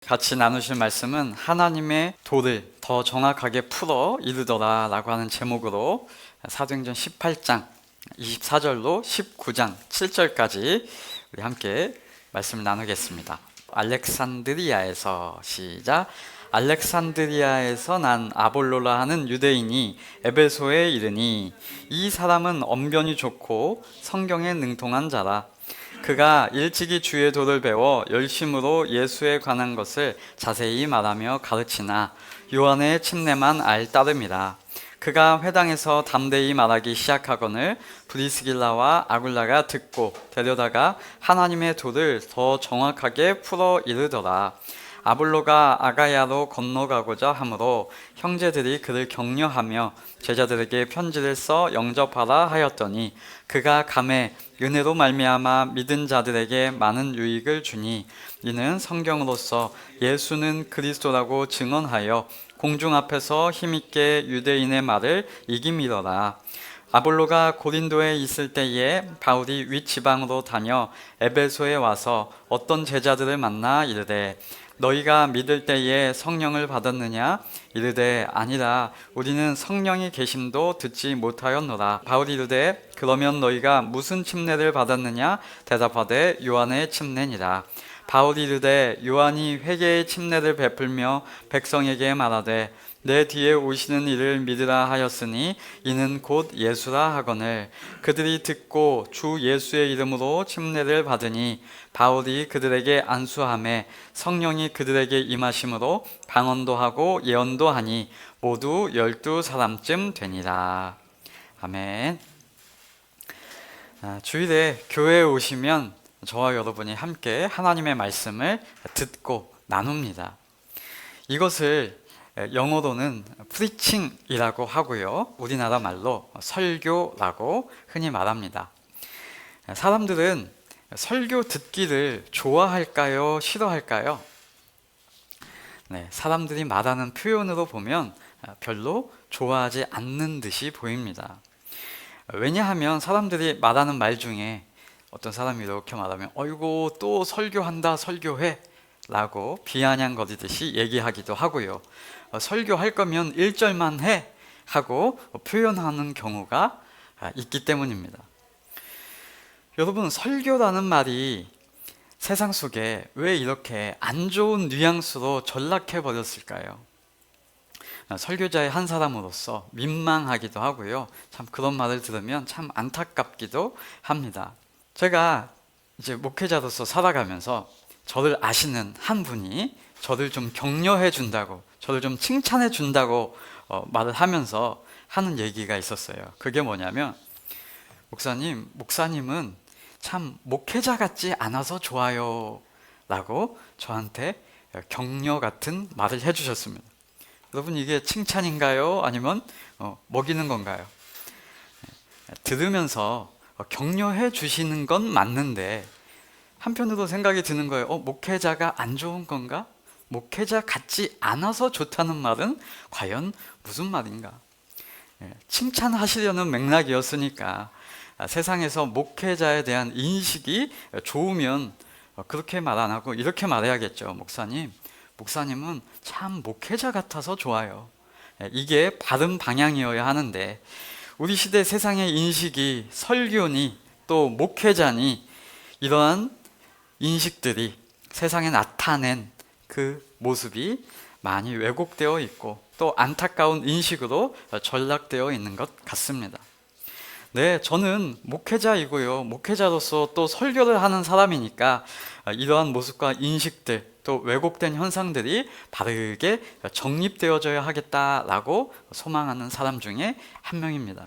같이 나누실 말씀은 하나님의 도를 더 정확하게 풀어 이르더라 라고 하는 제목으로 사도행전 18장 24절로 19장 7절까지 우리 함께 말씀을 나누겠습니다. 알렉산드리아에서 시작. 알렉산드리아에서 난 아볼로라 하는 유대인이 에베소에 이르니 이 사람은 언변이 좋고 성경에 능통한 자라. 그가 일찍이 주의 도를 배워 열심으로 예수에 관한 것을 자세히 말하며 가르치나 요한의 침례만 알 따름이라. 그가 회당에서 담대히 말하기 시작하거늘 브리스길라와 아굴라가 듣고 데려다가 하나님의 도를 더 정확하게 풀어 이르더라. 아볼로가 아가야로 건너가고자 하므로 형제들이 그를 격려하며 제자들에게 편지를 써 영접하라 하였더니 그가 감에 은혜로 말미암아 믿은 자들에게 많은 유익을 주니 이는 성경으로서 예수는 그리스도라고 증언하여 공중 앞에서 힘있게 유대인의 말을 이김이더라. 아볼로가 고린도에 있을 때에 바울이 윗지방으로 다녀 에베소에 와서 어떤 제자들을 만나 이르되 너희가 믿을 때에 성령을 받았느냐? 이르되 아니라 우리는 성령이 계심도 듣지 못하였노라. 바울이 이르되 그러면 너희가 무슨 침례를 받았느냐? 대답하되 요한의 침례니라. 바울이 이르되 요한이 회개의 침례를 베풀며 백성에게 말하되 내 뒤에 오시는 이를 믿으라 하였으니 이는 곧 예수라 하거늘 그들이 듣고 주 예수의 이름으로 침례를 받으니 바울이 그들에게 안수하매 성령이 그들에게 임하심으로 방언도 하고 예언도 하니 모두 12사람쯤 되니라. 아멘. 주일에 교회에 오시면 저와 여러분이 함께 하나님의 말씀을 듣고 나눕니다. 이것을 영어로는 프리칭이라고 하고요. 우리나라 말로 설교라고 흔히 말합니다. 사람들은 설교 듣기를 좋아할까요? 싫어할까요? 네, 사람들이 말하는 표현으로 보면 별로 좋아하지 않는 듯이 보입니다. 왜냐하면 사람들이 말하는 말 중에 어떤 사람이 이렇게 말하면 어이구 또 설교한다 설교해 라고 비아냥거리듯이 얘기하기도 하고요. 설교할 거면 1절만 해 하고 표현하는 경우가 있기 때문입니다. 여러분, 설교라는 말이 세상 속에 왜 이렇게 안 좋은 뉘앙스로 전락해 버렸을까요? 설교자의 한 사람으로서 민망하기도 하고요. 참 그런 말을 들으면 참 안타깝기도 합니다. 제가 이제 목회자로서 살아가면서 저를 아시는 한 분이 저를 좀 격려해 준다고, 저를 좀 칭찬해 준다고 말을 하면서 하는 얘기가 있었어요. 그게 뭐냐면, 목사님은 참 목회자 같지 않아서 좋아요 라고 저한테 격려 같은 말을 해주셨습니다. 여러분, 이게 칭찬인가요? 아니면 먹이는 건가요? 들으면서 격려해 주시는 건 맞는데 한편으로 생각이 드는 거예요. 목회자가 안 좋은 건가? 목회자 같지 않아서 좋다는 말은 과연 무슨 말인가? 칭찬하시려는 맥락이었으니까 세상에서 목회자에 대한 인식이 좋으면 그렇게 말 안 하고 이렇게 말해야겠죠. 목사님은 참 목회자 같아서 좋아요. 이게 바른 방향이어야 하는데 우리 시대 세상의 인식이 설교니 또 목회자니 이러한 인식들이 세상에 나타낸 그 모습이 많이 왜곡되어 있고 또 안타까운 인식으로 전락되어 있는 것 같습니다. 네, 저는 목회자이고요. 목회자로서 또 설교를 하는 사람이니까 이러한 모습과 인식들 또 왜곡된 현상들이 바르게 정립되어져야 하겠다라고 소망하는 사람 중에 한 명입니다.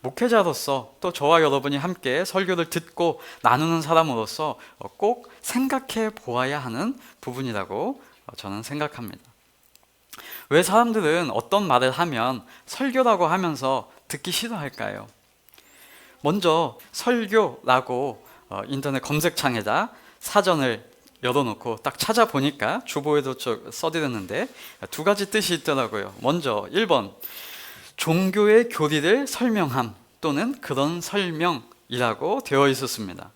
목회자로서 또 저와 여러분이 함께 설교를 듣고 나누는 사람으로서 꼭 생각해 보아야 하는 부분이라고 저는 생각합니다. 왜 사람들은 어떤 말을 하면 설교라고 하면서 듣기 싫어할까요? 먼저 설교라고 인터넷 검색창에다 사전을 열어놓고 딱 찾아보니까 주보에도 써드렸는데 두 가지 뜻이 있더라고요. 먼저 1번 종교의 교리를 설명함 또는 그런 설명이라고 되어 있었습니다.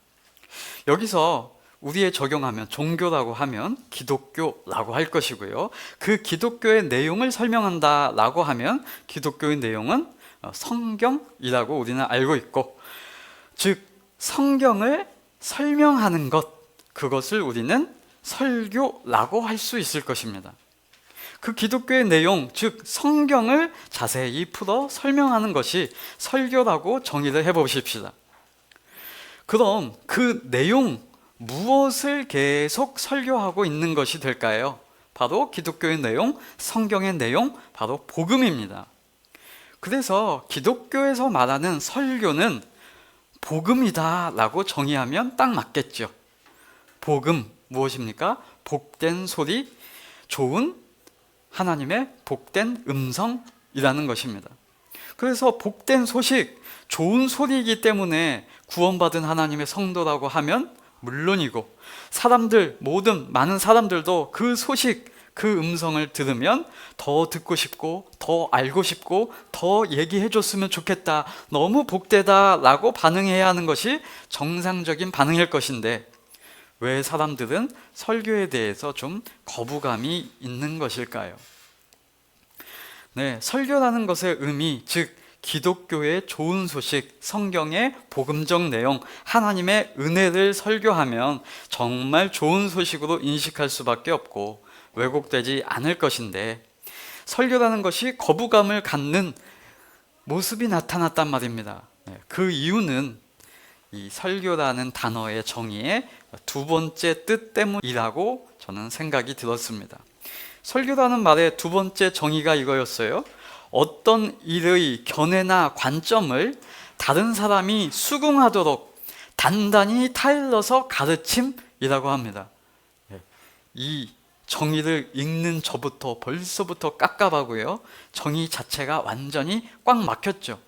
여기서 우리에 적용하면 종교라고 하면 기독교라고 할 것이고요. 그 기독교의 내용을 설명한다라고 하면 기독교의 내용은 성경이라고 우리는 알고 있고, 즉 성경을 설명하는 것, 그것을 우리는 설교라고 할 수 있을 것입니다. 그 기독교의 내용, 즉 성경을 자세히 풀어 설명하는 것이 설교라고 정의를 해보십시다. 그럼 그 내용, 무엇을 계속 설교하고 있는 것이 될까요? 바로 기독교의 내용, 성경의 내용, 바로 복음입니다. 그래서 기독교에서 말하는 설교는 복음이다 라고 정의하면 딱 맞겠죠. 복음, 무엇입니까? 복된 소리, 좋은 하나님의 복된 음성이라는 것입니다. 그래서 복된 소식, 좋은 소리이기 때문에 구원받은 하나님의 성도라고 하면 물론이고, 사람들, 모든 많은 사람들도 그 소식, 그 음성을 들으면 더 듣고 싶고, 더 알고 싶고, 더 얘기해 줬으면 좋겠다, 너무 복되다 라고 반응해야 하는 것이 정상적인 반응일 것인데, 왜 사람들은 설교에 대해서 좀 거부감이 있는 것일까요? 네, 설교라는 것의 의미, 즉 기독교의 좋은 소식, 성경의 복음적 내용, 하나님의 은혜를 설교하면 정말 좋은 소식으로 인식할 수밖에 없고 왜곡되지 않을 것인데, 설교라는 것이 거부감을 갖는 모습이 나타났단 말입니다. 그 이유는 이 설교라는 단어의 정의의 두 번째 뜻 때문이라고 저는 생각이 들었습니다. 설교라는 말의 두 번째 정의가 이거였어요. 어떤 일의 견해나 관점을 다른 사람이 수긍하도록 단단히 타일러서 가르침이라고 합니다. 이 정의를 읽는 저부터 벌써부터 깝깝하고요. 정의 자체가 완전히 꽉 막혔죠.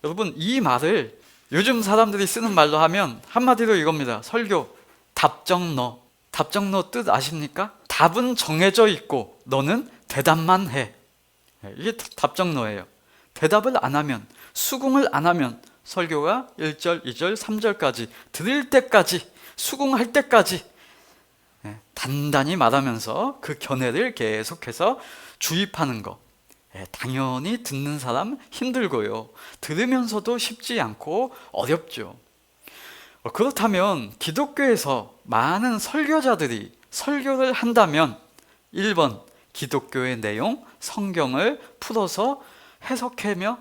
여러분, 이 말을 요즘 사람들이 쓰는 말로 하면 한마디로 이겁니다. 설교, 답정너. 답정너 뜻 아십니까? 답은 정해져 있고 너는 대답만 해. 이게 답정너예요. 대답을 안 하면, 수긍을 안 하면 설교가 1절, 2절, 3절까지 들을 때까지, 수긍할 때까지 단단히 말하면서 그 견해를 계속해서 주입하는 것, 당연히 듣는 사람 힘들고요, 들으면서도 쉽지 않고 어렵죠. 그렇다면 기독교에서 많은 설교자들이 설교를 한다면 1번 기독교의 내용, 성경을 풀어서 해석하며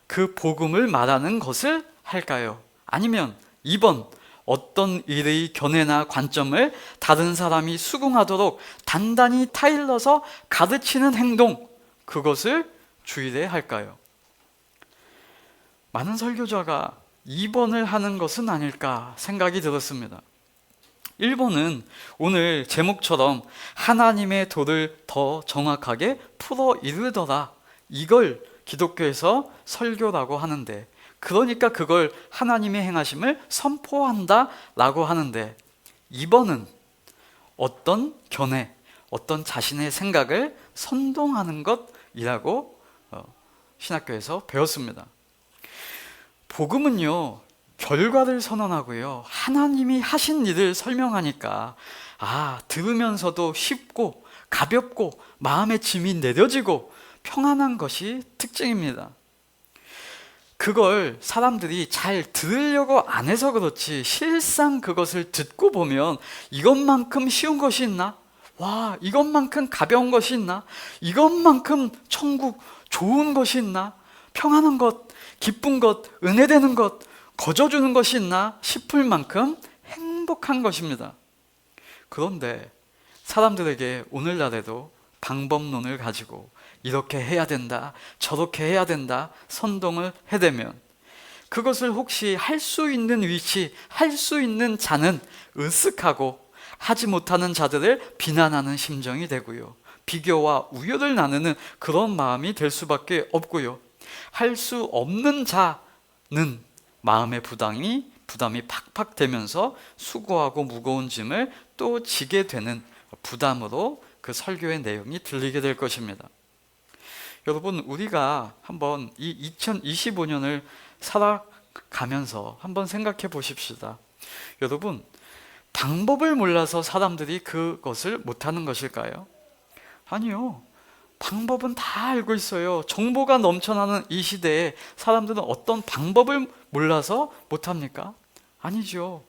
그 복음을 말하는 것을 할까요? 아니면 2번 어떤 일의 견해나 관점을 다른 사람이 수긍하도록 단단히 타일러서 가르치는 행동, 그것을 주의해야 할까요? 많은 설교자가 2번을 하는 것은 아닐까 생각이 들었습니다. 1번은 오늘 제목처럼 하나님의 도를 더 정확하게 풀어 이르더라, 이걸 기독교에서 설교라고 하는데, 그러니까 그걸 하나님의 행하심을 선포한다 라고 하는데, 2번은 어떤 견해, 어떤 자신의 생각을 선동하는 것이라고 신학교에서 배웠습니다. 복음은요, 결과를 선언하고요, 하나님이 하신 일을 설명하니까 들으면서도 쉽고 가볍고 마음의 짐이 내려지고 평안한 것이 특징입니다. 그걸 사람들이 잘 들으려고 안 해서 그렇지, 실상 그것을 듣고 보면 이것만큼 쉬운 것이 있나? 와, 이것만큼 가벼운 것이 있나? 이것만큼 천국 좋은 것이 있나? 평안한 것, 기쁜 것, 은혜되는 것, 거저주는 것이 있나 싶을 만큼 행복한 것입니다. 그런데 사람들에게 오늘날에도 방법론을 가지고 이렇게 해야 된다, 저렇게 해야 된다 선동을 해대면, 그것을 혹시 할 수 있는 위치, 할 수 있는 자는 으쓱하고 하지 못하는 자들을 비난하는 심정이 되고요, 비교와 우열을 나누는 그런 마음이 될 수밖에 없고요, 할 수 없는 자는 마음의 부담이 팍팍 되면서 수고하고 무거운 짐을 또 지게 되는 부담으로 그 설교의 내용이 들리게 될 것입니다. 여러분, 우리가 한번 이 2025년을 살아가면서 한번 생각해 보십시다. 여러분, 방법을 몰라서 사람들이 그것을 못하는 것일까요? 아니요. 방법은 다 알고 있어요. 정보가 넘쳐나는 이 시대에 사람들은 어떤 방법을 몰라서 못합니까? 아니죠.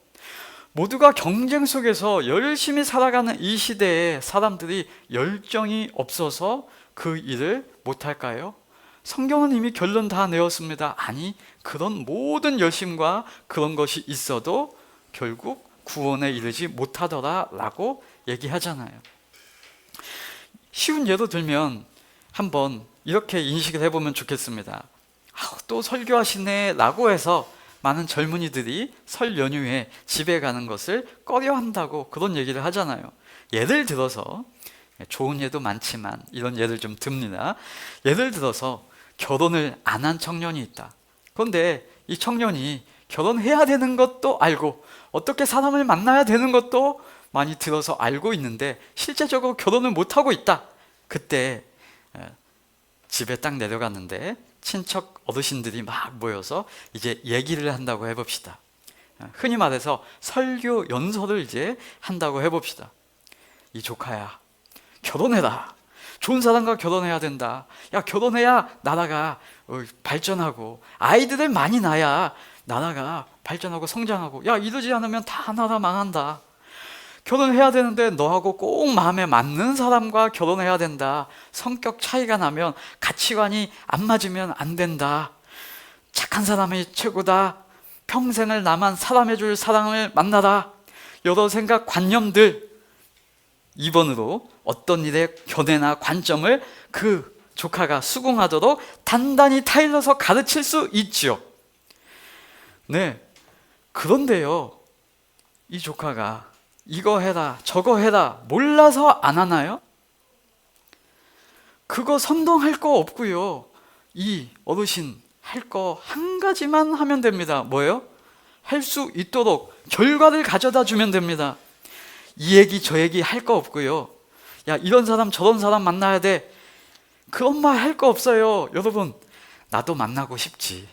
모두가 경쟁 속에서 열심히 살아가는 이 시대에 사람들이 열정이 없어서 그 일을 못할까요? 성경은 이미 결론 다 내었습니다. 아니, 그런 모든 열심과 그런 것이 있어도 결국 구원에 이르지 못하더라 라고 얘기하잖아요. 쉬운 예로 들면 한번 이렇게 인식을 해보면 좋겠습니다. 또 설교하시네 라고 해서 많은 젊은이들이 설 연휴에 집에 가는 것을 꺼려한다고 그런 얘기를 하잖아요. 예를 들어서, 좋은 예도 많지만 이런 예를 좀 듭니다. 예를 들어서 결혼을 안 한 청년이 있다. 그런데 이 청년이 결혼해야 되는 것도 알고 어떻게 사람을 만나야 되는 것도 많이 들어서 알고 있는데 실제적으로 결혼을 못하고 있다. 그때 집에 딱 내려갔는데 친척 어르신들이 막 모여서 이제 얘기를 한다고 해봅시다. 흔히 말해서 설교 연설을 이제 한다고 해봅시다. 이 조카야, 결혼해라. 좋은 사람과 결혼해야 된다. 야, 결혼해야 나라가 발전하고 아이들을 많이 낳아야 나라가 발전하고 성장하고, 야, 이러지 않으면 다 나라 망한다. 결혼해야 되는데 너하고 꼭 마음에 맞는 사람과 결혼해야 된다. 성격 차이가 나면, 가치관이 안 맞으면 안 된다. 착한 사람이 최고다. 평생을 나만 사랑해줄 사람을 만나라. 여러 생각, 관념들 2번으로 어떤 일의 견해나 관점을 그 조카가 수긍하도록 단단히 타일러서 가르칠 수 있죠. 네. 그런데요, 이 조카가 이거 해라 저거 해라 몰라서 안 하나요? 그거 선동할 거 없고요. 이 어르신 할 거 한 가지만 하면 됩니다. 뭐예요? 할 수 있도록 결과를 가져다 주면 됩니다. 이 얘기 저 얘기 할 거 없고요. 야, 이런 사람 저런 사람 만나야 돼. 그런 말 할 거 없어요. 여러분, 나도 만나고 싶지.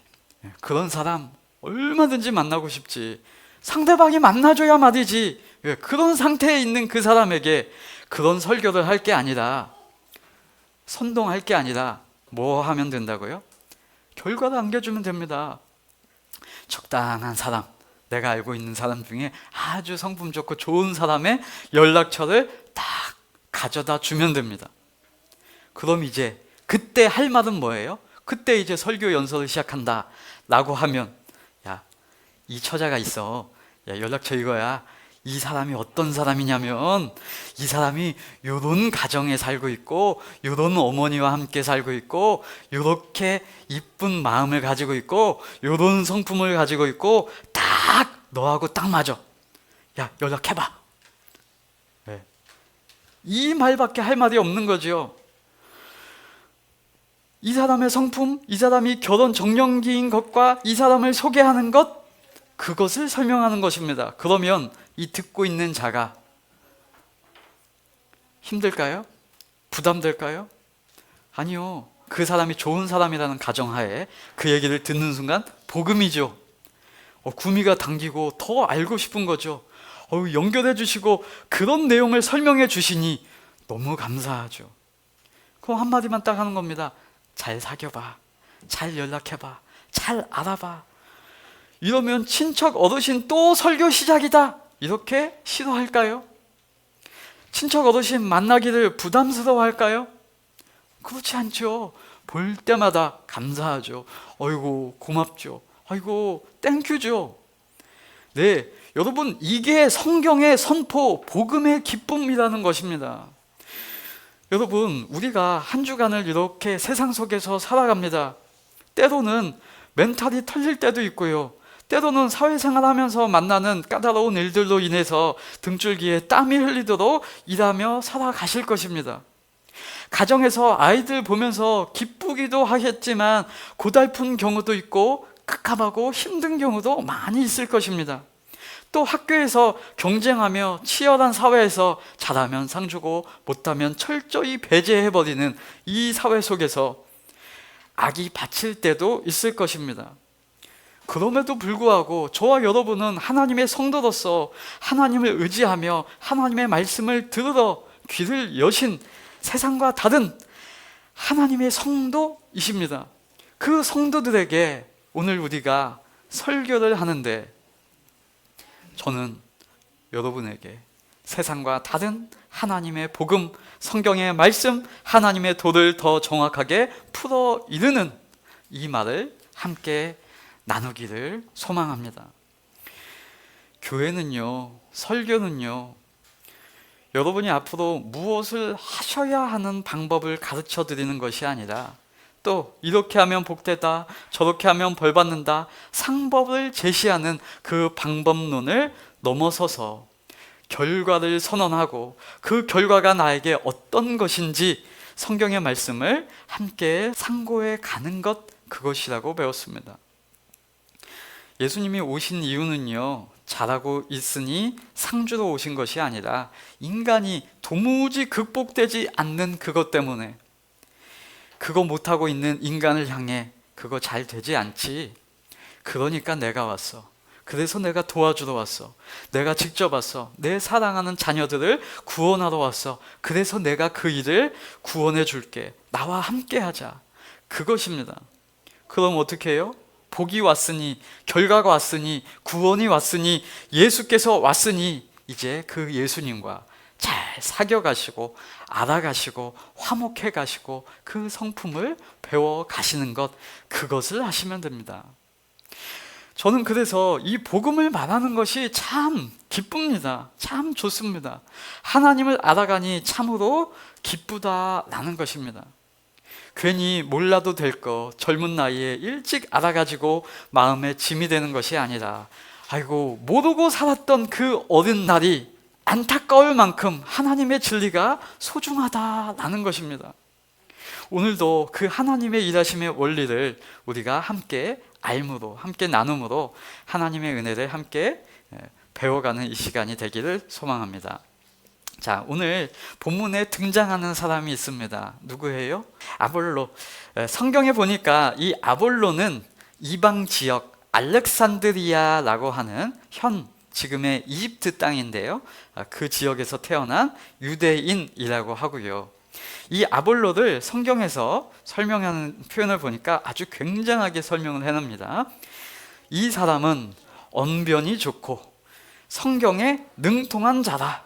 그런 사람 얼마든지 만나고 싶지. 상대방이 만나줘야 말이지. 그런 상태에 있는 그 사람에게 그런 설교를 할 게 아니라, 선동할 게 아니라 뭐 하면 된다고요? 결과를 안겨주면 됩니다. 적당한 사람, 내가 알고 있는 사람 중에 아주 성품 좋고 좋은 사람의 연락처를 딱 가져다 주면 됩니다. 그럼 이제 그때 할 말은 뭐예요? 그때 이제 설교 연설을 시작한다 라고 하면, 야, 이 처자가 있어. 야, 연락처 이거야. 이 사람이 어떤 사람이냐면, 이 사람이 요런 가정에 살고 있고, 요런 어머니와 함께 살고 있고, 요렇게 이쁜 마음을 가지고 있고, 요런 성품을 가지고 있고, 딱 너하고 딱 맞아. 야, 연락해봐. 네. 이 말밖에 할 말이 없는 거죠. 이 사람의 성품, 이 사람이 결혼 정년기인 것과 이 사람을 소개하는 것, 그것을 설명하는 것입니다. 그러면 이 듣고 있는 자가 힘들까요? 부담될까요? 아니요. 그 사람이 좋은 사람이라는 가정하에 그 얘기를 듣는 순간 복음이죠. 구미가 당기고 더 알고 싶은 거죠. 연결해 주시고 그런 내용을 설명해 주시니 너무 감사하죠. 그럼 한마디만 딱 하는 겁니다. 잘 사귀어봐. 잘 연락해봐. 잘 알아봐. 이러면 친척 어르신 또 설교 시작이다. 이렇게 싫어할까요? 친척 어르신 만나기를 부담스러워할까요? 그렇지 않죠. 볼 때마다 감사하죠. 어이고 고맙죠. 아이고 땡큐죠. 네, 여러분, 이게 성경의 선포, 복음의 기쁨이라는 것입니다. 여러분, 우리가 한 주간을 이렇게 세상 속에서 살아갑니다. 때로는 멘탈이 털릴 때도 있고요. 때로는 사회생활하면서 만나는 까다로운 일들로 인해서 등줄기에 땀이 흘리도록 일하며 살아가실 것입니다. 가정에서 아이들 보면서 기쁘기도 하겠지만 고달픈 경우도 있고 깝깝하고 힘든 경우도 많이 있을 것입니다. 또 학교에서 경쟁하며 치열한 사회에서 잘하면 상 주고 못하면 철저히 배제해버리는 이 사회 속에서 악이 받칠 때도 있을 것입니다. 그럼에도 불구하고 저와 여러분은 하나님의 성도로서 하나님을 의지하며 하나님의 말씀을 들으러 귀를 여신 세상과 다른 하나님의 성도이십니다. 그 성도들에게 오늘 우리가 설교를 하는데, 저는 여러분에게 세상과 다른 하나님의 복음, 성경의 말씀, 하나님의 도를 더 정확하게 풀어 이르는 이 말을 함께 나누기를 소망합니다. 교회는요, 설교는요, 여러분이 앞으로 무엇을 하셔야 하는 방법을 가르쳐 드리는 것이 아니라, 또 이렇게 하면 복되다, 저렇게 하면 벌받는다, 상법을 제시하는 그 방법론을 넘어서서 결과를 선언하고 그 결과가 나에게 어떤 것인지 성경의 말씀을 함께 상고해 가는 것, 그것이라고 배웠습니다. 예수님이 오신 이유는요, 잘하고 있으니 상주로 오신 것이 아니라 인간이 도무지 극복되지 않는 그것 때문에, 그거 못하고 있는 인간을 향해 그거 잘 되지 않지, 그러니까 내가 왔어, 그래서 내가 도와주러 왔어, 내가 직접 왔어, 내 사랑하는 자녀들을 구원하러 왔어, 그래서 내가 그 일을 구원해 줄게, 나와 함께 하자, 그것입니다. 그럼 어떻게 해요? 복이 왔으니, 결과가 왔으니, 구원이 왔으니, 예수께서 왔으니 이제 그 예수님과 잘 사귀어가시고 알아가시고 화목해가시고 그 성품을 배워가시는 것, 그것을 하시면 됩니다. 저는 그래서 이 복음을 말하는 것이 참 기쁩니다. 참 좋습니다. 하나님을 알아가니 참으로 기쁘다라는 것입니다. 괜히 몰라도 될 거 젊은 나이에 일찍 알아가지고 마음에 짐이 되는 것이 아니라, 아이고 모르고 살았던 그 어린 날이 안타까울 만큼 하나님의 진리가 소중하다라는 것입니다. 오늘도 그 하나님의 일하심의 원리를 우리가 함께 알므로, 함께 나눔으로 하나님의 은혜를 함께 배워가는 이 시간이 되기를 소망합니다. 자, 오늘 본문에 등장하는 사람이 있습니다. 누구예요? 아볼로. 성경에 보니까 이 아볼로는 이방 지역 알렉산드리아라고 하는 현 지금의 이집트 땅인데요, 그 지역에서 태어난 유대인이라고 하고요. 이 아볼로를 성경에서 설명하는 표현을 보니까 아주 굉장하게 설명을 해놓습니다. 이 사람은 언변이 좋고 성경에 능통한 자다.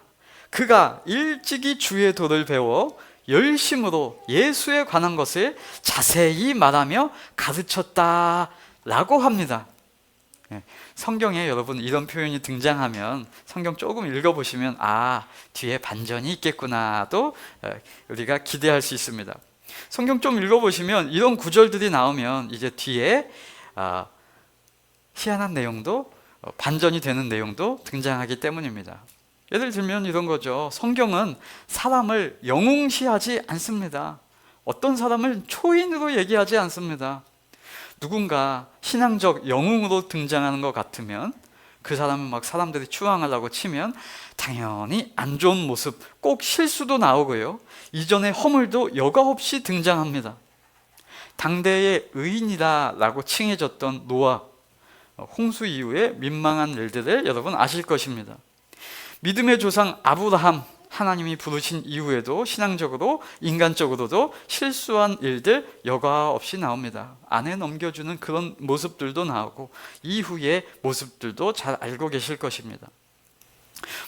그가 일찍이 주의 도를 배워 열심으로 예수에 관한 것을 자세히 말하며 가르쳤다라고 합니다. 성경에 여러분 이런 표현이 등장하면 성경 조금 읽어보시면, 아, 뒤에 반전이 있겠구나 도 우리가 기대할 수 있습니다. 성경 좀 읽어보시면 이런 구절들이 나오면 이제 뒤에 희한한 내용도, 반전이 되는 내용도 등장하기 때문입니다. 예를 들면 이런 거죠. 성경은 사람을 영웅시하지 않습니다. 어떤 사람을 초인으로 얘기하지 않습니다. 누군가 신앙적 영웅으로 등장하는 것 같으면, 그 사람은 막 사람들이 추앙하려고 치면 당연히 안 좋은 모습, 꼭 실수도 나오고요, 이전의 허물도 여과 없이 등장합니다. 당대의 의인이다라고 칭해졌던 노아, 홍수 이후에 민망한 일들을 여러분 아실 것입니다. 믿음의 조상 아브라함, 하나님이 부르신 이후에도 신앙적으로, 인간적으로도 실수한 일들 여과 없이 나옵니다. 안에 넘겨주는 그런 모습들도 나오고 이후의 모습들도 잘 알고 계실 것입니다.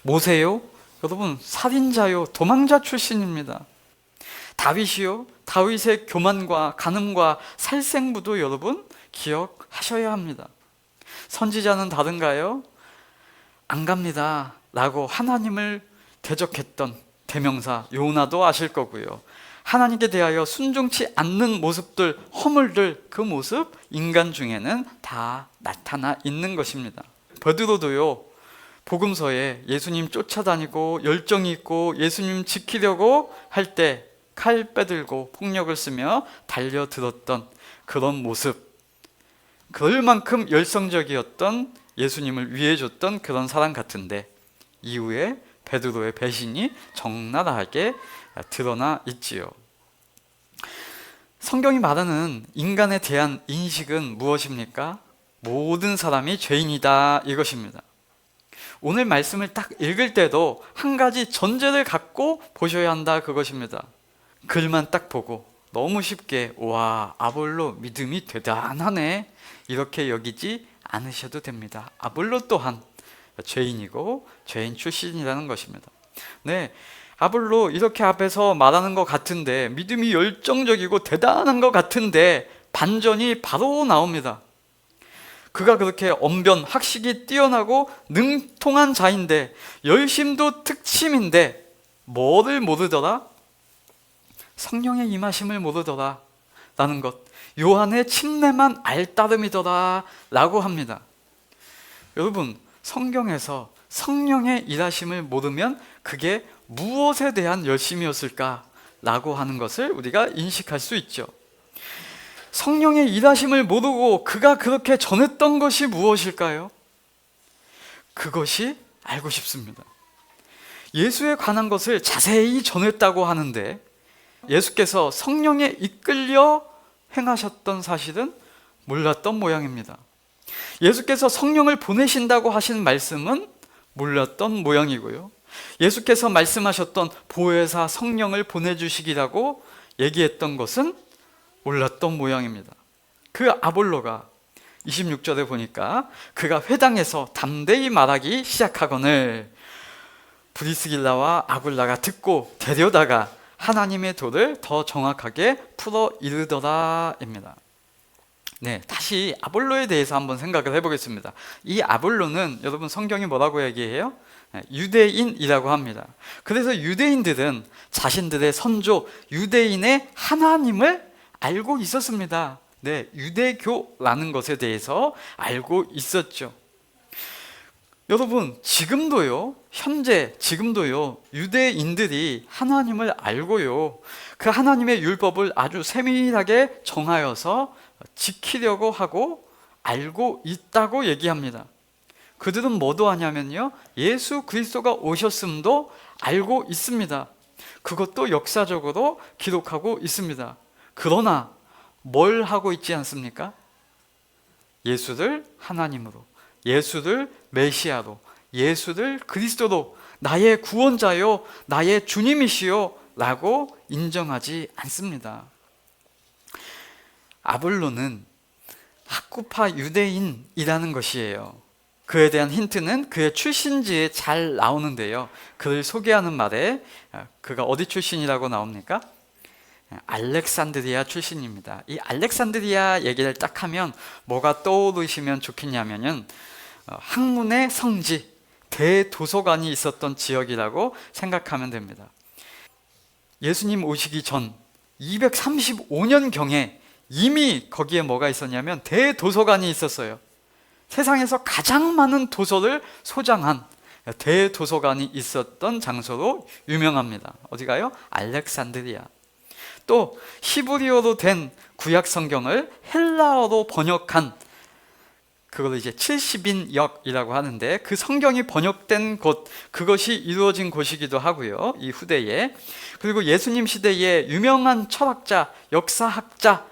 모세요? 여러분 살인자요, 도망자 출신입니다. 다윗이요? 다윗의 교만과 간음과 살생부도 여러분 기억하셔야 합니다. 선지자는 다른가요? 안 갑니다 라고 하나님을 대적했던 대명사 요나도 아실 거고요. 하나님께 대하여 순종치 않는 모습들, 허물들, 그 모습 인간 중에는 다 나타나 있는 것입니다. 베드로도요, 복음서에 예수님 쫓아다니고 열정이 있고 예수님 지키려고 할 때 칼 빼들고 폭력을 쓰며 달려들었던 그런 모습, 그럴 만큼 열성적이었던, 예수님을 위해줬던 그런 사람 같은데, 이후에 베드로의 배신이 적나라하게 드러나 있지요. 성경이 말하는 인간에 대한 인식은 무엇입니까? 모든 사람이 죄인이다 이것입니다. 오늘 말씀을 딱 읽을 때도 한 가지 전제를 갖고 보셔야 한다 그것입니다. 글만 딱 보고 너무 쉽게 와 아볼로 믿음이 대단하네 이렇게 여기지 않으셔도 됩니다. 아볼로 또한 죄인이고 죄인 출신이라는 것입니다. 네, 아볼로 이렇게 앞에서 말하는 것 같은데 믿음이 열정적이고 대단한 것 같은데 반전이 바로 나옵니다. 그가 그렇게 언변, 학식이 뛰어나고 능통한 자인데 열심도 특침인데 뭐를 모르더라? 성령의 임하심을 모르더라 라는 것, 요한의 침례만 알따름이더라 라고 합니다. 여러분, 성경에서 성령의 일하심을 모르면 그게 무엇에 대한 열심이었을까 라고 하는 것을 우리가 인식할 수 있죠. 성령의 일하심을 모르고 그가 그렇게 전했던 것이 무엇일까요? 그것이 알고 싶습니다. 예수에 관한 것을 자세히 전했다고 하는데 예수께서 성령에 이끌려 행하셨던 사실은 몰랐던 모양입니다. 예수께서 성령을 보내신다고 하신 말씀은 몰랐던 모양이고요. 예수께서 말씀하셨던 보혜사 성령을 보내주시기라고 얘기했던 것은 몰랐던 모양입니다. 그 아볼로가 26절에 보니까 그가 회당에서 담대히 말하기 시작하거늘 브리스길라와 아굴라가 듣고 데려다가 하나님의 도를 더 정확하게 풀어 이르더라입니다. 네, 다시 아볼로에 대해서 한번 생각을 해보겠습니다. 이 아볼로는 여러분 성경이 뭐라고 얘기해요? 유대인이라고 합니다. 그래서 유대인들은 자신들의 선조 유대인의 하나님을 알고 있었습니다. 네, 유대교라는 것에 대해서 알고 있었죠. 여러분, 지금도요, 현재 지금도요, 유대인들이 하나님을 알고요, 그 하나님의 율법을 아주 세밀하게 정하여서 지키려고 하고 알고 있다고 얘기합니다. 그들은 뭐도 하냐면요, 예수 그리스도가 오셨음도 알고 있습니다. 그것도 역사적으로 기록하고 있습니다. 그러나 뭘 하고 있지 않습니까? 예수를 하나님으로, 예수를 메시아로, 예수를 그리스도로 나의 구원자요, 나의 주님이시요 라고 인정하지 않습니다. 아볼로는 학구파 유대인이라는 것이에요. 그에 대한 힌트는 그의 출신지에 잘 나오는데요, 그를 소개하는 말에 그가 어디 출신이라고 나옵니까? 알렉산드리아 출신입니다. 이 알렉산드리아 얘기를 딱 하면 뭐가 떠오르시면 좋겠냐면은 학문의 성지, 대도서관이 있었던 지역이라고 생각하면 됩니다. 예수님 오시기 전 235년경에 이미 거기에 뭐가 있었냐면 대도서관이 있었어요. 세상에서 가장 많은 도서를 소장한 대도서관이 있었던 장소로 유명합니다. 어디가요? 알렉산드리아. 또 히브리어로 된 구약 성경을 헬라어로 번역한, 그걸 이제 70인역이라고 하는데 그 성경이 번역된 곳, 그것이 이루어진 곳이기도 하고요, 이 후대에. 그리고 예수님 시대에 유명한 철학자, 역사학자,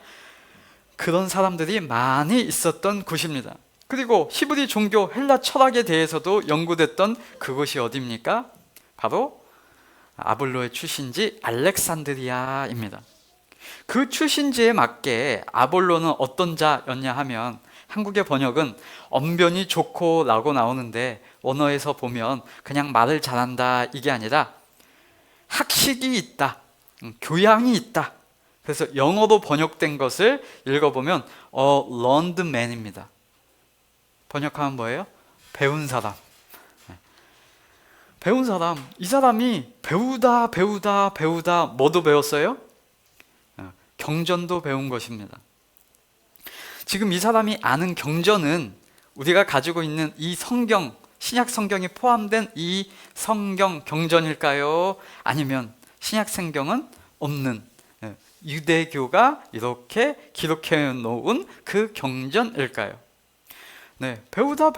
그런 사람들이 많이 있었던 곳입니다. 그리고 히브리 종교, 헬라 철학에 대해서도 연구됐던 그곳이 어디입니까? 바로 아볼로의 출신지 알렉산드리아입니다. 그 출신지에 맞게 아볼로는 어떤 자였냐 하면, 한국의 번역은 언변이 좋고 라고 나오는데 원어에서 보면 그냥 말을 잘한다 이게 아니라 학식이 있다, 교양이 있다. 그래서 영어로 번역된 것을 읽어보면 learned man입니다. 번역하면 뭐예요? 배운 사람. 배운 사람, 이 사람이 배우다 뭐도 배웠어요? 경전도 배운 것입니다. 지금 이 사람이 아는 경전은 우리가 가지고 있는 이 성경, 신약 성경이 포함된 이 성경 경전일까요? 아니면 신약 성경은 없는 유대교가 이렇게 기록해 놓은 그 경전일까요? 네, 배우다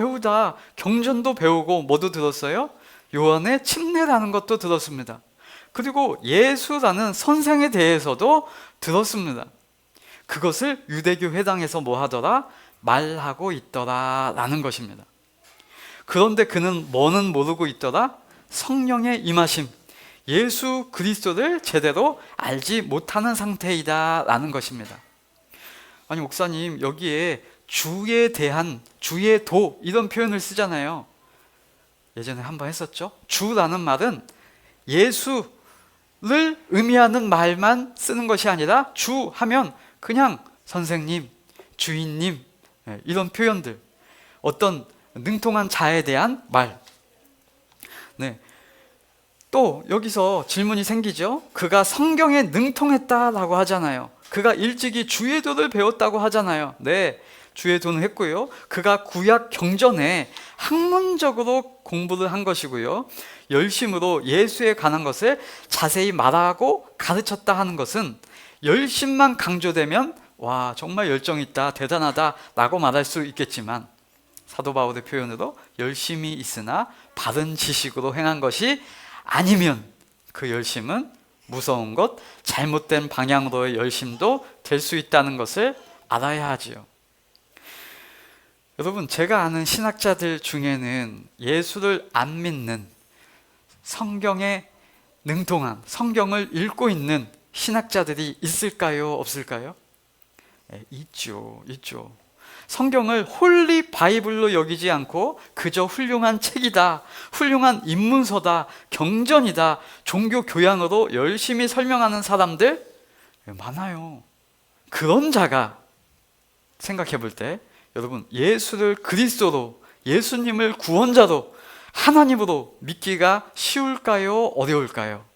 경전도 배우고 뭐도 들었어요? 요한의 침례라는 것도 들었습니다. 그리고 예수라는 선생에 대해서도 들었습니다. 그것을 유대교 회당에서 뭐 하더라? 말하고 있더라 라는 것입니다. 그런데 그는 뭐는 모르고 있더라? 성령의 임하심, 예수 그리스도를 제대로 알지 못하는 상태이다 라는 것입니다. 아니 목사님, 여기에 주에 대한, 주의 도 이런 표현을 쓰잖아요. 예전에 한번 했었죠. 주라는 말은 예수를 의미하는 말만 쓰는 것이 아니라 주 하면 그냥 선생님, 주인님, 이런 표현들, 어떤 능통한 자에 대한 말. 네. 또 여기서 질문이 생기죠. 그가 성경에 능통했다라고 하잖아요. 그가 일찍이 주의 도를 배웠다고 하잖아요. 네, 주의 도는 했고요. 그가 구약 경전에 학문적으로 공부를 한 것이고요. 열심으로 예수에 관한 것을 자세히 말하고 가르쳤다 하는 것은 열심만 강조되면 와, 정말 열정 있다, 대단하다 라고 말할 수 있겠지만, 사도 바울의 표현으로 열심이 있으나 바른 지식으로 행한 것이 아니면 그 열심은 무서운 것, 잘못된 방향으로의 열심도 될 수 있다는 것을 알아야 하지요. 여러분, 제가 아는 신학자들 중에는 예수를 안 믿는, 성경에 능통한, 성경을 읽고 있는 신학자들이 있을까요? 없을까요? 있죠. 성경을 홀리 바이블로 여기지 않고 그저 훌륭한 책이다, 훌륭한 입문서다, 경전이다, 종교 교양으로 열심히 설명하는 사람들 많아요. 그런 자가 생각해 볼 때, 여러분, 예수를 그리스도로, 예수님을 구원자로, 하나님으로 믿기가 쉬울까요? 어려울까요?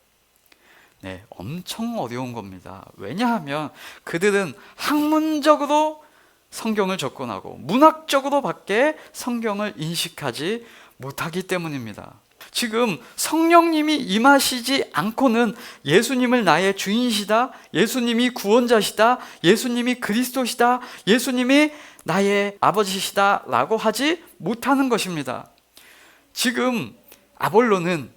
네, 엄청 어려운 겁니다. 왜냐하면 그들은 학문적으로 성경을 접근하고 문학적으로 밖에 성경을 인식하지 못하기 때문입니다. 지금 성령님이 임하시지 않고는 예수님을 나의 주인이시다, 예수님이 구원자시다, 예수님이 그리스도시다, 예수님이 나의 아버지시다 라고 하지 못하는 것입니다. 지금 아볼로는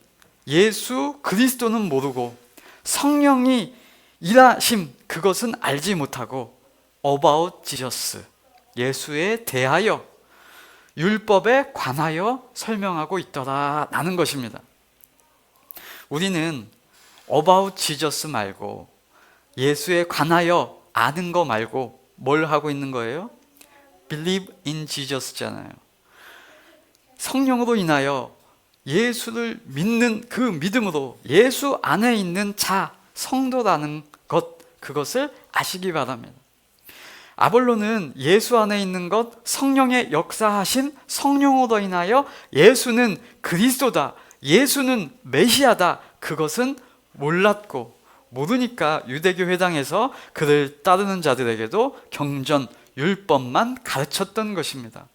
예수 그리스도는 모르고 성령이 일하심 그것은 알지 못하고 about Jesus, 예수에 대하여, 율법에 관하여 설명하고 있더라 라는 것입니다. 우리는 about Jesus 말고 예수에 관하여 아는 거 말고 뭘 하고 있는 거예요? Believe in Jesus잖아요. 성령으로 인하여 예수를 믿는 그 믿음으로 예수 안에 있는 자, 성도라는 것, 그것을 아시기 바랍니다. 아볼로는 예수 안에 있는 것, 성령의 역사하신 성령으로 인하여 예수는 그리스도다, 예수는 메시아다, 그것은 몰랐고, 모르니까 유대교 회당에서 그를 따르는 자들에게도 경전, 율법만 가르쳤던 것입니다.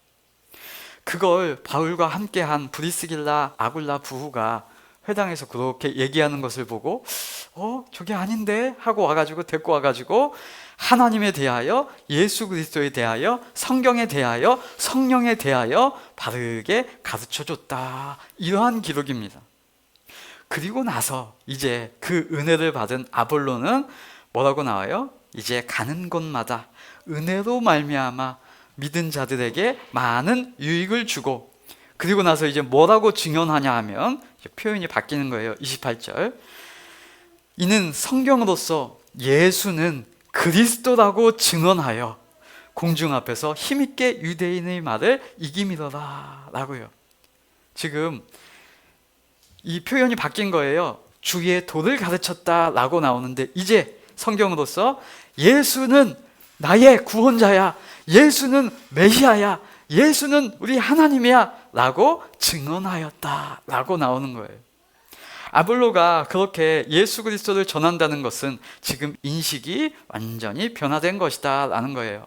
그걸 바울과 함께한 브리스길라, 아굴라 부부가 회당에서 그렇게 얘기하는 것을 보고 저게 아닌데 하고 와가지고 데리고 와가지고 하나님에 대하여, 예수 그리스도에 대하여, 성경에 대하여, 성령에 대하여 바르게 가르쳐줬다, 이러한 기록입니다. 그리고 나서 이제 그 은혜를 받은 아볼로는 뭐라고 나와요? 이제 가는 곳마다 은혜로 말미암아 믿은 자들에게 많은 유익을 주고, 그리고 나서 이제 뭐라고 증언하냐 하면 표현이 바뀌는 거예요. 28절, 이는 성경으로서 예수는 그리스도라고 증언하여 공중 앞에서 힘있게 유대인의 말을 이기미더라 라고요. 지금 이 표현이 바뀐 거예요. 주의 도를 가르쳤다 라고 나오는데, 이제 성경으로서 예수는 나의 구원자야, 예수는 메시아야, 예수는 우리 하나님이야 라고 증언하였다 라고 나오는 거예요. 아볼로가 그렇게 예수 그리스도를 전한다는 것은 지금 인식이 완전히 변화된 것이다 라는 거예요.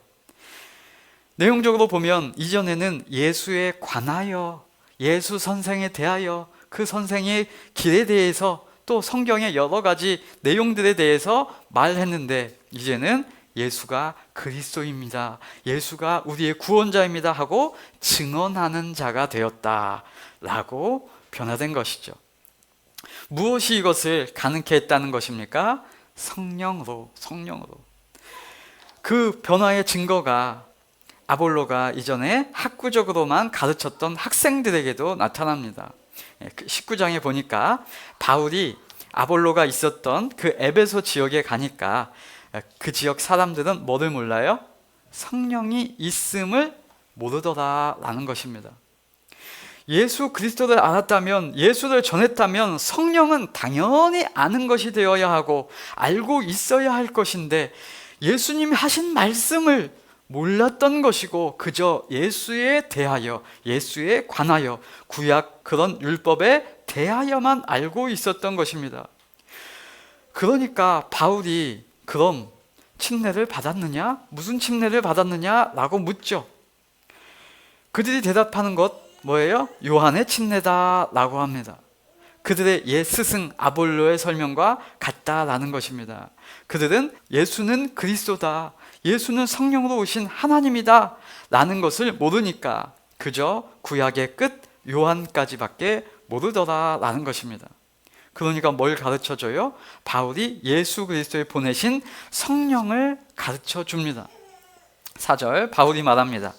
내용적으로 보면 이전에는 예수에 관하여, 예수 선생에 대하여, 그 선생의 길에 대해서, 또 성경의 여러 가지 내용들에 대해서 말했는데, 이제는 예수가 그리스도입니다, 예수가 우리의 구원자입니다 하고 증언하는 자가 되었다 라고 변화된 것이죠. 무엇이 이것을 가능케 했다는 것입니까? 성령으로. 그 변화의 증거가 아볼로가 이전에 학구적으로만 가르쳤던 학생들에게도 나타납니다. 19장에 보니까 바울이 아볼로가 있었던 그 에베소 지역에 가니까 그 지역 사람들은 뭐를 몰라요? 성령이 있음을 모르더라라는 것입니다. 예수 그리스도를 알았다면, 예수를 전했다면 성령은 당연히 아는 것이 되어야 하고 알고 있어야 할 것인데, 예수님이 하신 말씀을 몰랐던 것이고 그저 예수에 대하여, 예수에 관하여, 구약 그런 율법에 대하여만 알고 있었던 것입니다. 그러니까 바울이 그럼 침례를 받았느냐? 무슨 침례를 받았느냐? 라고 묻죠. 그들이 대답하는 것 뭐예요? 요한의 침례다 라고 합니다. 그들의 옛 스승 아볼로의 설명과 같다라는 것입니다. 그들은 예수는 그리스도다, 예수는 성령으로 오신 하나님이다 라는 것을 모르니까 그저 구약의 끝 요한까지밖에 모르더라 라는 것입니다. 그러니까 뭘 가르쳐줘요? 바울이 예수 그리스도에 보내신 성령을 가르쳐 줍니다. 4절 바울이 말합니다.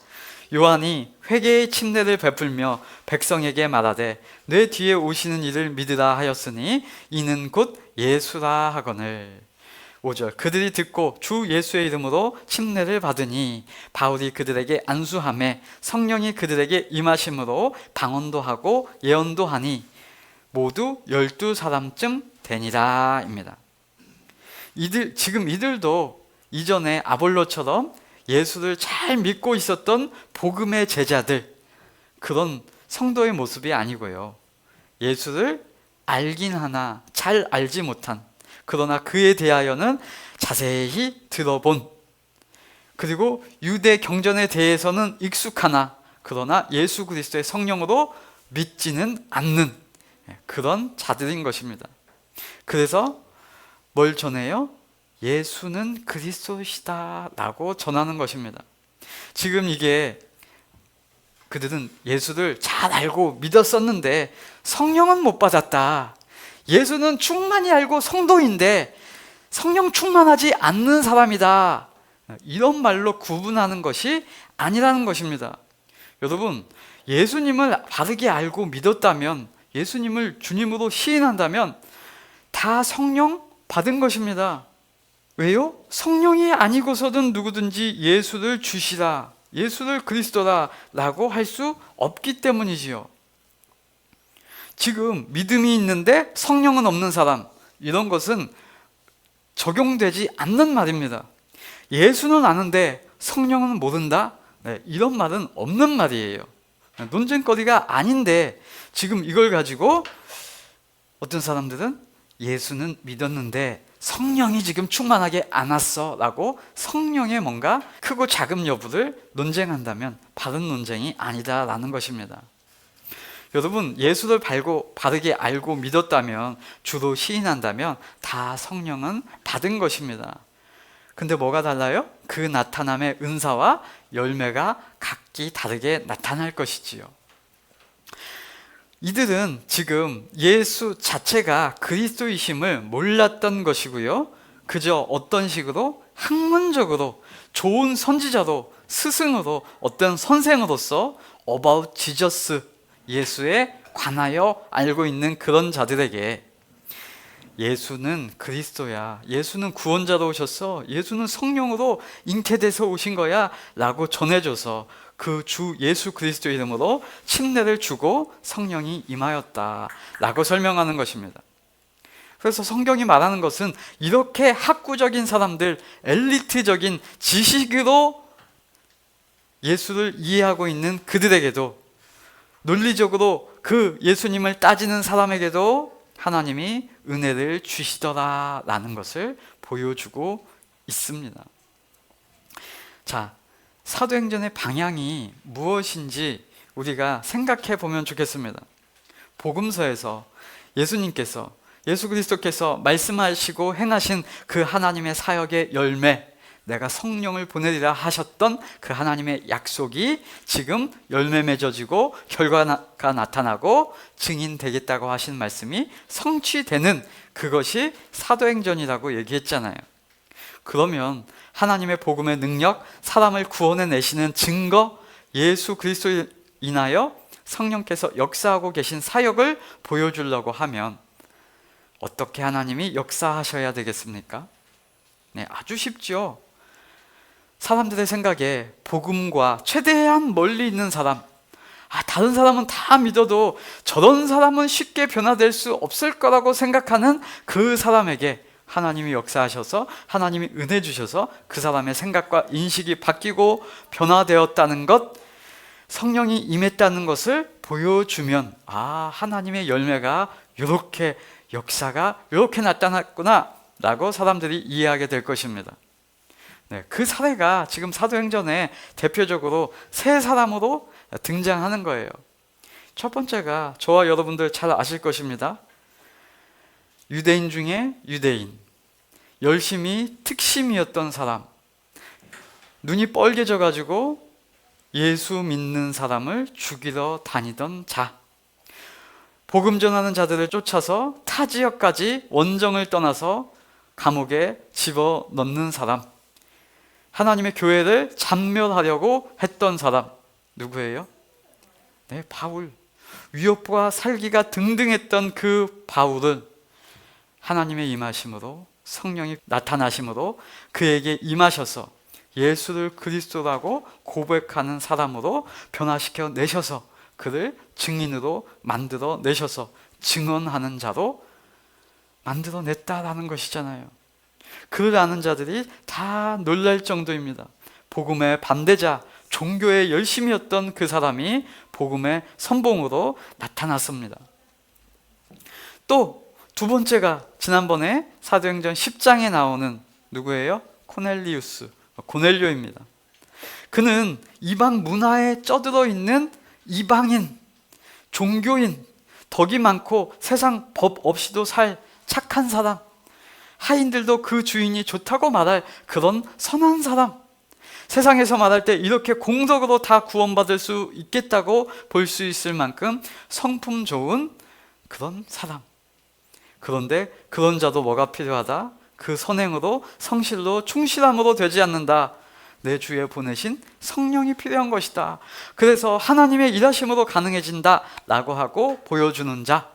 요한이 회개의 침례를 베풀며 백성에게 말하되 내 뒤에 오시는 이를 믿으라 하였으니 이는 곧 예수라 하거늘. 5절 그들이 듣고 주 예수의 이름으로 침례를 받으니 바울이 그들에게 안수하매 성령이 그들에게 임하심으로 방언도 하고 예언도 하니 모두 12사람쯤 되니라 입니다. 지금 이들도 이전에 아볼로처럼 예수를 잘 믿고 있었던 복음의 제자들, 그런 성도의 모습이 아니고요. 예수를 알긴 하나 잘 알지 못한, 그러나 그에 대하여는 자세히 들어본, 그리고 유대 경전에 대해서는 익숙하나 그러나 예수 그리스도의 성령으로 믿지는 않는 그런 자들인 것입니다. 그래서 뭘 전해요? 예수는 그리스도시다 라고 전하는 것입니다. 지금 이게 그들은 예수를 잘 알고 믿었었는데 성령은 못 받았다, 예수는 충만히 알고 성도인데 성령 충만하지 않는 사람이다, 이런 말로 구분하는 것이 아니라는 것입니다. 여러분, 예수님을 바르게 알고 믿었다면, 예수님을 주님으로 시인한다면 다 성령 받은 것입니다. 왜요? 성령이 아니고서는 누구든지 예수를 주시라, 예수를 그리스도라 라고 할 수 없기 때문이지요. 지금 믿음이 있는데 성령은 없는 사람, 이런 것은 적용되지 않는 말입니다. 예수는 아는데 성령은 모른다? 이런 말은 없는 말이에요. 논쟁거리가 아닌데 지금 이걸 가지고 어떤 사람들은 예수는 믿었는데 성령이 지금 충만하게 안 왔어 라고 성령의 뭔가 크고 작음 여부를 논쟁한다면 바른 논쟁이 아니다라는 것입니다. 여러분, 예수를 바르게 알고 믿었다면, 주로 시인한다면 다 성령은 받은 것입니다. 근데 뭐가 달라요? 그 나타남의 은사와 열매가 각기 다르게 나타날 것이지요. 이들은 지금 예수 자체가 그리스도이심을 몰랐던 것이고요. 그저 어떤 식으로 학문적으로 좋은 선지자로, 스승으로, 어떤 선생으로서 about Jesus, 예수에 관하여 알고 있는 그런 자들에게 예수는 그리스도야, 예수는 구원자로 오셨어, 예수는 성령으로 잉태돼서 오신 거야 라고 전해줘서 그 주 예수 그리스도 이름으로 침례를 주고 성령이 임하였다 라고 설명하는 것입니다. 그래서 성경이 말하는 것은 이렇게 학구적인 사람들, 엘리트적인 지식으로 예수를 이해하고 있는 그들에게도, 논리적으로 그 예수님을 따지는 사람에게도 하나님이 은혜를 주시더라 라는 것을 보여주고 있습니다. 자, 사도행전의 방향이 무엇인지 우리가 생각해 보면 좋겠습니다. 복음서에서 예수님께서, 예수 그리스도께서 말씀하시고 행하신 그 하나님의 사역의 열매, 내가 성령을 보내리라 하셨던 그 하나님의 약속이 지금 열매 맺어지고 결과가 나타나고 증인되겠다고 하신 말씀이 성취되는 그것이 사도행전이라고 얘기했잖아요. 그러면 하나님의 복음의 능력, 사람을 구원해내시는 증거, 예수 그리스도로 인하여 성령께서 역사하고 계신 사역을 보여주려고 하면 어떻게 하나님이 역사하셔야 되겠습니까? 네, 아주 쉽죠. 사람들의 생각에 복음과 최대한 멀리 있는 사람, 다른 사람은 다 믿어도 저런 사람은 쉽게 변화될 수 없을 거라고 생각하는 그 사람에게 하나님이 역사하셔서 하나님이 은혜 주셔서 그 사람의 생각과 인식이 바뀌고 변화되었다는 것, 성령이 임했다는 것을 보여주면 하나님의 열매가 이렇게 역사가 이렇게 나타났구나 라고 사람들이 이해하게 될 것입니다. 네, 그 사례가 지금 사도행전에 대표적으로 세 사람으로 등장하는 거예요. 첫 번째가 저와 여러분들 잘 아실 것입니다. 유대인 중에 유대인, 열심히 특심이었던 사람, 눈이 뻘개져 가지고 예수 믿는 사람을 죽이러 다니던 자, 복음 전하는 자들을 쫓아서 타 지역까지 원정을 떠나서 감옥에 집어넣는 사람, 하나님의 교회를 잔멸하려고 했던 사람, 누구예요? 네, 바울. 위협과 살기가 등등했던 그 바울은 하나님의 임하심으로, 성령이 나타나심으로 그에게 임하셔서 예수를 그리스도라고 고백하는 사람으로 변화시켜 내셔서 그를 증인으로 만들어 내셔서 증언하는 자로 만들어 냈다라는 것이잖아요. 그를 아는 자들이 다 놀랄 정도입니다. 복음의 반대자, 종교에 열심이었던 그 사람이 복음의 선봉으로 나타났습니다. 또 두 번째가 지난번에 사도행전 10장에 나오는 누구예요? 고넬료입니다. 그는 이방 문화에 쩌들어 있는 이방인, 종교인, 덕이 많고 세상 법 없이도 살 착한 사람, 하인들도 그 주인이 좋다고 말할 그런 선한 사람, 세상에서 말할 때 이렇게 공덕으로 다 구원받을 수 있겠다고 볼 수 있을 만큼 성품 좋은 그런 사람. 그런데 그런 자도 뭐가 필요하다? 그 선행으로, 성실로, 충실함으로 되지 않는다. 내 주에 보내신 성령이 필요한 것이다. 그래서 하나님의 일하심으로 가능해진다 라고 하고 보여주는 자,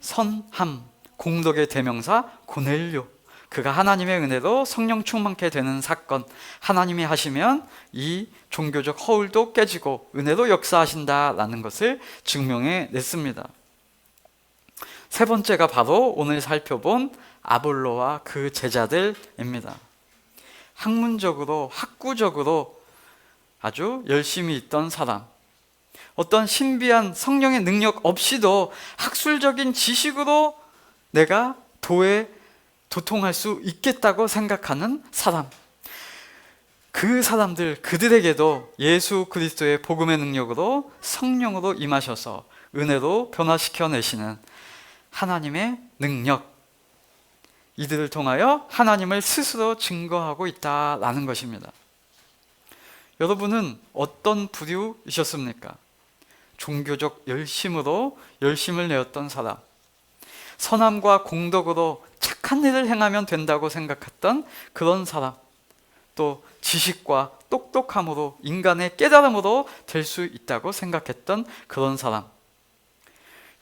선함, 공덕의 대명사 고넬료. 그가 하나님의 은혜로 성령 충만케 되는 사건, 하나님이 하시면 이 종교적 허울도 깨지고 은혜로 역사하신다라는 것을 증명해 냈습니다. 세 번째가 바로 오늘 살펴본 아볼로와 그 제자들입니다. 학문적으로, 학구적으로 아주 열심히 있던 사람, 어떤 신비한 성령의 능력 없이도 학술적인 지식으로 내가 도에 도통할 수 있겠다고 생각하는 사람, 그 사람들, 그들에게도 예수 그리스도의 복음의 능력으로 성령으로 임하셔서 은혜로 변화시켜 내시는 하나님의 능력, 이들을 통하여 하나님을 스스로 증거하고 있다라는 것입니다. 여러분은 어떤 부류이셨습니까? 종교적 열심으로 열심을 내었던 사람, 선함과 공덕으로 착한 일을 행하면 된다고 생각했던 그런 사람, 또 지식과 똑똑함으로, 인간의 깨달음으로 될 수 있다고 생각했던 그런 사람.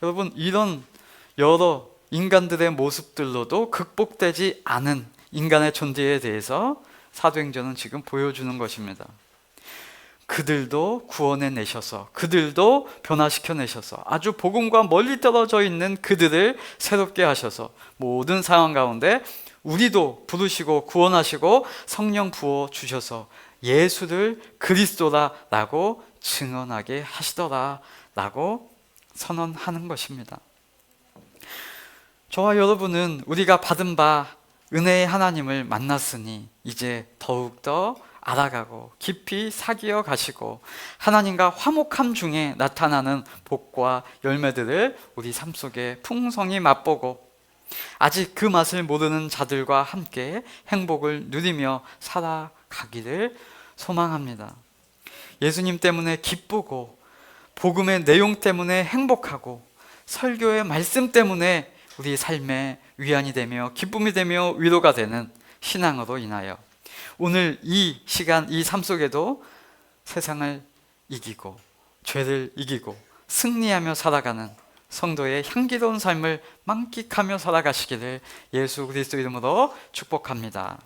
여러분, 이런 여러 인간들의 모습들로도 극복되지 않은 인간의 존재에 대해서 사도행전은 지금 보여주는 것입니다. 그들도 구원해 내셔서, 그들도 변화시켜 내셔서, 아주 복음과 멀리 떨어져 있는 그들을 새롭게 하셔서 모든 상황 가운데 우리도 부르시고 구원하시고 성령 부어 주셔서 예수를 그리스도다 라고 증언하게 하시더라 라고 선언하는 것입니다. 저와 여러분은 우리가 받은 바 은혜의 하나님을 만났으니 이제 더욱더 알아가고 깊이 사귀어 가시고 하나님과 화목함 중에 나타나는 복과 열매들을 우리 삶 속에 풍성히 맛보고 아직 그 맛을 모르는 자들과 함께 행복을 누리며 살아가기를 소망합니다. 예수님 때문에 기쁘고 복음의 내용 때문에 행복하고 설교의 말씀 때문에 우리 삶의 위안이 되며 기쁨이 되며 위로가 되는 신앙으로 인하여 오늘 이 시간, 이 삶 속에도 세상을 이기고 죄를 이기고 승리하며 살아가는 성도의 향기로운 삶을 만끽하며 살아가시기를 예수 그리스도 이름으로 축복합니다.